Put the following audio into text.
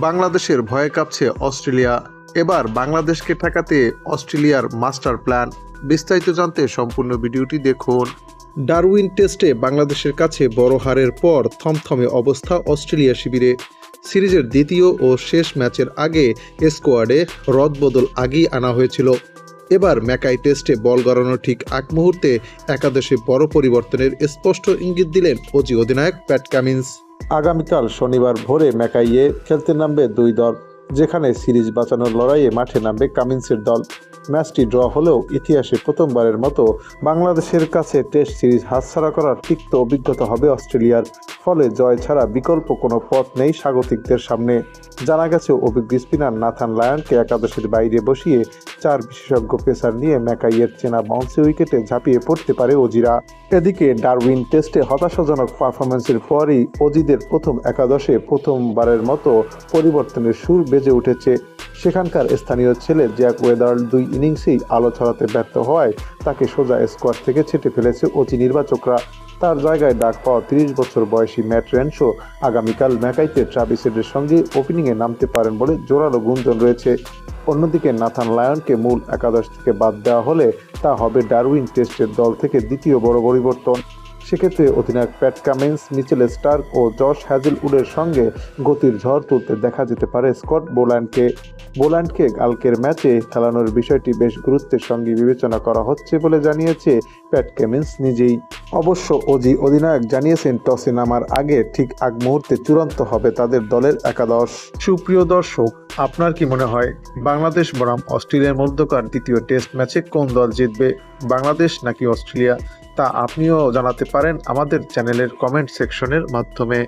বাংলাদেশের ভয়ে কাঁপছে অস্ট্রেলিয়া। এবার বাংলাদেশকে ঠেকাতে অস্ট্রেলিয়ার মাস্টার প্ল্যান। বিস্তারিত জানতে সম্পূর্ণ ভিডিওটি দেখুন। ডারউইন টেস্টে বাংলাদেশের কাছে বড় হারের পর থমথমে অবস্থা অস্ট্রেলিয়া শিবিরে। সিরিজের দ্বিতীয় ও শেষ ম্যাচের আগে স্কোয়াডে রদবদল আগেই আনা হয়েছিল। এবার ম্যাকাই টেস্টে বল গড়ানোর ঠিক আগ মুহূর্তে একাদশে বড় পরিবর্তনের স্পষ্ট ইঙ্গিত দিলেন অজি অধিনায়ক প্যাট কামিন্স। আগামীকাল শনিবার ভোরে ম্যাকাইয়ে খেলতে নামবে দুই দল, যেখানে সিরিজ বাঁচানোর লড়াইয়ে মাঠে নামবে কামিন্সের দল। ম্যাচটি ড্র হলেও ইতিহাসে প্রথমবারের মতো বাংলাদেশের কাছে টেস্ট সিরিজ হাতছাড়া করার তিক্ত অভিজ্ঞতা হবে অস্ট্রেলিয়ার। ফলে জয় ছাড়া বিকল্প কোনো পথ নেই স্বাগতিকদের সামনে। জানা গেছে অভিজ্ঞ স্পিনার নাথান লায়নকে একাদশের বাইরে বসিয়ে 4 বিশেষজ্ঞ পেসার নিয়ে ম্যাকাইয়ের চেনা বাউন্সি উইকেটে ঝাঁপিয়ে পড়তে পারে অজিরা। এদিকে ডারউইন টেস্টে হতাশাজনক পারফরম্যান্সের পরই অজিদের প্রথম একাদশে প্রথমবারের মতো পরিবর্তনের সুর বেজে উঠেছে। সেখানকার স্থানীয় ছেলে জ্যাক ওয়েদার্ল 2 ইনিংসেই আলো ছড়াতে ব্যর্থ হওয়ায় তাকে সোজা স্কোয়াড থেকে ছেঁটে ফেলেছে অজি নির্বাচকরা। তার জায়গায় ডাক পাওয়া 30 বছর বয়সী ম্যাট রেনশো আগামীকাল ম্যাকাইতে ট্রাভিস হেডের সঙ্গে ওপেনিংয়ে নামতে পারেন বলে জোরালো গুঞ্জন রয়েছে। অন্যদিকে নাথান লায়নকে মূল একাদশ থেকে বাদ দেওয়া হলে তা হবে ডারউইন টেস্টের দল থেকে দ্বিতীয় বড় পরিবর্তন। সেক্ষেত্রে অধিনায়ক প্যাট কামিন্স, মিচেল স্টার্ক ও জশ হ্যাজেলউডের সঙ্গে গতির ঝড় তুলতে দেখা যেতে পারে স্কট বোল্যান্ডকে কালকের ম্যাচে খেলানোর বিষয়টি বেশ গুরুত্বের সঙ্গে বিবেচনা করা হচ্ছে বলে জানিয়েছে প্যাট কামিন্স নিজেই। অবশ্য অজি অধিনায়ক জানিয়েছেন টসে নামার আগে ঠিক আগ মুহূর্তে চূড়ান্ত হবে তাদের দলের একাদশ। সুপ্রিয় দর্শক, আপনার কি মনে হয় বাংলাদেশ বনাম অস্ট্রেলিয়ার মধ্যকার দ্বিতীয় টেস্ট ম্যাচে কোন দল জিতবে, বাংলাদেশ নাকি অস্ট্রেলিয়া? তা আপনিও জানাতে পারেন আমাদের চ্যানেলের কমেন্ট সেকশনের মাধ্যমে।